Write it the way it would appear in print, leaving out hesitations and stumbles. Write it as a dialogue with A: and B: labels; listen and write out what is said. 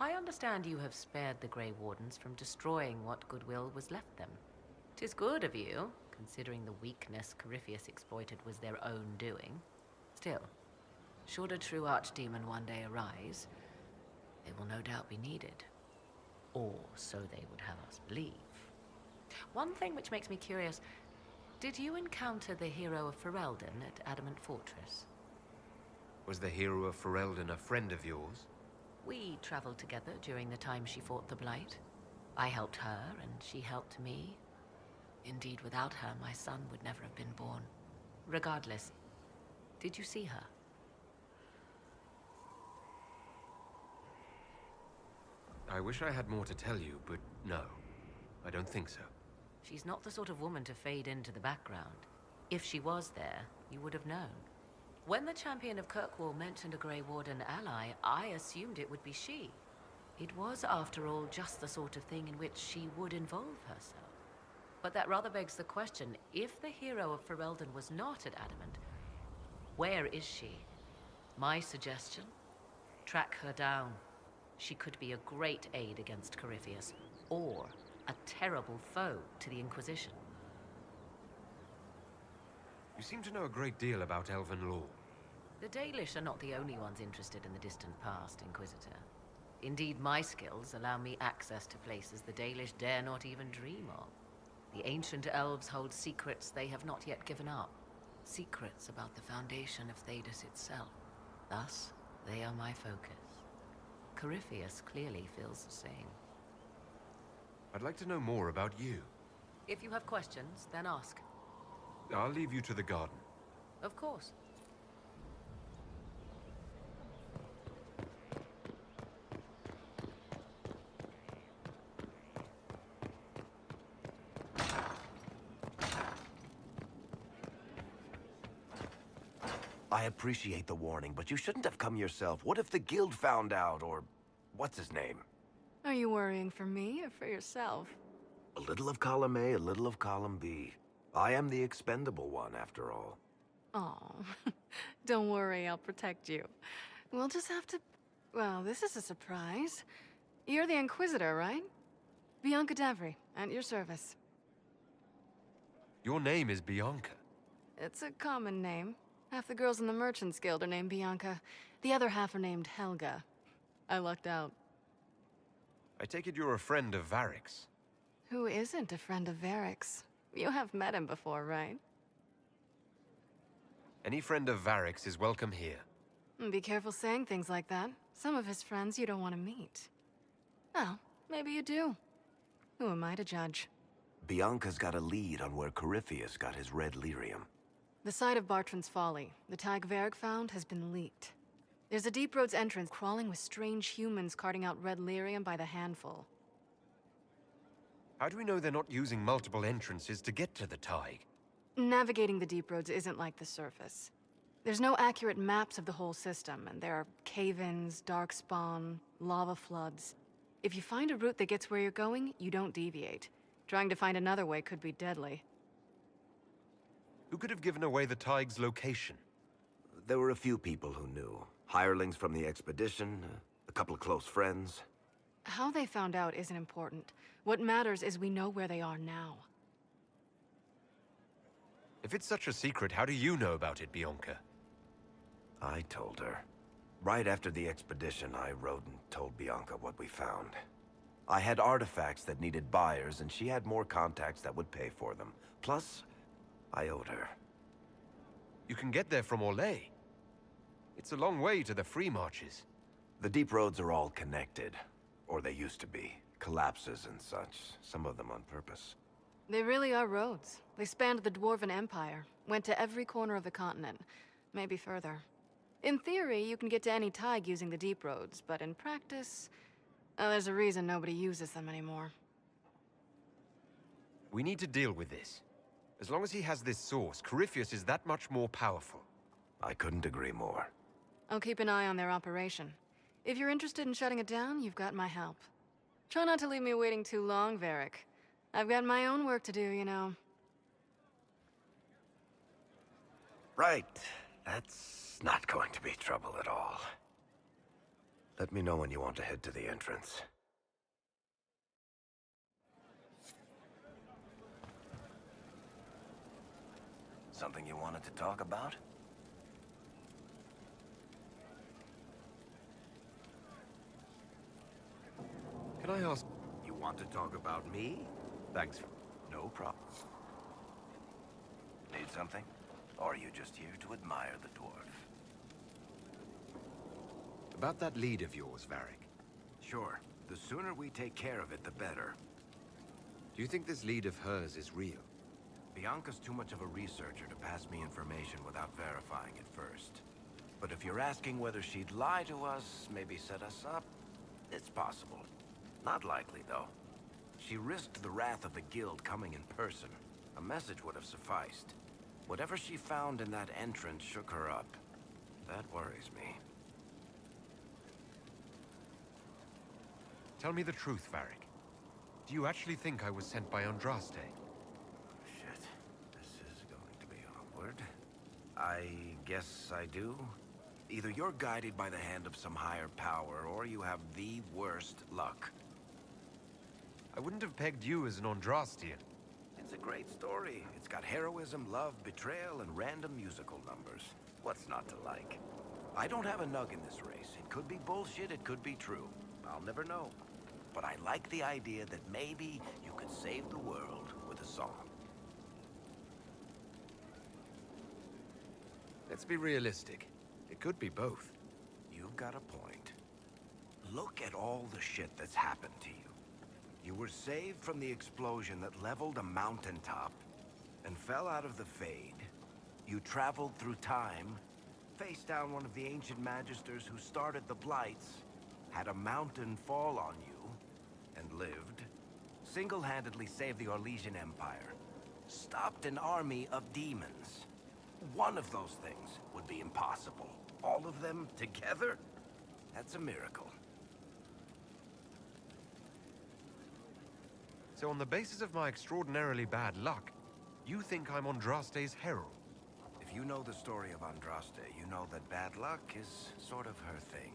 A: I understand you have spared the Grey Wardens from destroying what goodwill was left them. 'Tis good of you, considering the weakness Corypheus exploited was their own doing. Still, should a true archdemon one day arise, they will no doubt be needed. Or so they would have us believe. One thing which makes me curious, did you encounter the hero of Ferelden at Adamant Fortress?
B: Was the hero of Ferelden a friend of yours?
A: We traveled together during the time she fought the Blight. I helped her, and she helped me. Indeed, without her, my son would never have been born. Regardless, did you see her?
B: I wish I had more to tell you, but no. I don't think so.
A: She's not the sort of woman to fade into the background. If she was there, you would have known. When the champion of Kirkwall mentioned a Grey Warden ally, I assumed it would be she. It was, after all, just the sort of thing in which she would involve herself. But that rather begs the question, if the hero of Ferelden was not at Adamant, where is she? My suggestion? Track her down. She could be a great aid against Corypheus, or a terrible foe to the Inquisition.
B: You seem to know a great deal about elven lore.
A: The Dalish are not the only ones interested in the distant past, Inquisitor. Indeed, my skills allow me access to places the Dalish dare not even dream of. The ancient elves hold secrets they have not yet given up. Secrets about the foundation of Thedas itself. Thus, they are my focus. Corypheus clearly feels the same.
B: I'd like to know more about you.
A: If you have questions, then ask.
B: I'll leave you to the garden.
A: Of course.
C: I appreciate the warning, but you shouldn't have come yourself. What if the guild found out, or what's his name?
D: Are you worrying for me or for yourself?
C: A little of column A, a little of column B. I am the expendable one, after all.
D: Oh, don't worry, I'll protect you. We'll just have to... Well, this is a surprise. You're the Inquisitor, right? Bianca Davry, at your service.
B: Your name is Bianca.
D: It's a common name. Half the girls in the Merchants Guild are named Bianca. The other half are named Helga. I lucked out.
B: I take it you're a friend of Varric's.
D: Who isn't a friend of Varric's? You have met him before, right?
B: Any friend of Varric's is welcome here.
D: Be careful saying things like that. Some of his friends you don't want to meet. Oh, maybe you do. Who am I to judge?
C: Bianca's got a lead on where Corypheus got his red lyrium.
D: The site of Bartrand's Folly, the tag Varric found, has been leaked. There's a deep roads entrance crawling with strange humans carting out red lyrium by the handful.
B: How do we know they're not using multiple entrances to get to the Tig?
D: Navigating the deep roads isn't like the surface. There's no accurate maps of the whole system, and there are cave-ins, darkspawn, lava floods. If you find a route that gets where you're going, you don't deviate. Trying to find another way could be deadly.
B: Who could have given away the Tig's location?
C: There were a few people who knew. Hirelings from the expedition, a couple of close friends.
D: How they found out isn't important. What matters is we know where they are now.
B: If it's such a secret, how do you know about it, Bianca?
C: I told her. Right after the expedition, I wrote and told Bianca what we found. I had artifacts that needed buyers, and she had more contacts that would pay for them. Plus, I owed her.
B: You can get there from Orlais. It's a long way to the free marches.
C: The deep roads are all connected. Or they used to be. Collapses and such. Some of them on purpose.
D: They really are roads. They spanned the Dwarven Empire, went to every corner of the continent, maybe further. In theory, you can get to any Tig using the deep roads, but in practice, there's a reason nobody uses them anymore.
B: We need to deal with this. As long as he has this source, Corypheus is that much more powerful.
C: I couldn't agree more.
D: I'll keep an eye on their operation. If you're interested in shutting it down, you've got my help. Try not to leave me waiting too long, Varric. I've got my own work to do, you know.
C: Right. That's not going to be trouble at all. Let me know when you want to head to the entrance. Something you wanted to talk about?
B: Can I ask?
C: You want to talk about me?
B: Thanks.
C: No problem. Need something? Or are you just here to admire the dwarf?
B: About that lead of yours, Varric.
C: Sure. The sooner we take care of it, the better.
B: Do you think this lead of hers is real?
C: Bianca's too much of a researcher to pass me information without verifying it first. But if you're asking whether she'd lie to us, maybe set us up, it's possible. Not likely, though. She risked the wrath of the guild coming in person. A message would have sufficed. Whatever she found in that entrance shook her up. That worries me.
B: Tell me the truth, Varric. Do you actually think I was sent by Andraste?
C: Shit. This is going to be awkward. I guess I do. Either you're guided by the hand of some higher power, or you have the worst luck.
B: I wouldn't have pegged you as an Andrastian.
C: It's a great story. It's got heroism, love, betrayal, and random musical numbers. What's not to like? I don't have a nug in this race. It could be bullshit, it could be true. I'll never know. But I like the idea that maybe you could save the world with a song.
B: Let's be realistic. It could be both.
C: You've got a point. Look at all the shit that's happened to you. You were saved from the explosion that leveled a mountaintop and fell out of the Fade. You traveled through time, faced down one of the ancient magisters who started the Blights, had a mountain fall on you, and lived. Single-handedly saved the Orlesian Empire. Stopped an army of demons. One of those things would be impossible. All of them together? That's a miracle.
B: So on the basis of my extraordinarily bad luck, you think I'm Andraste's herald?
C: If you know the story of Andraste, you know that bad luck is sort of her thing.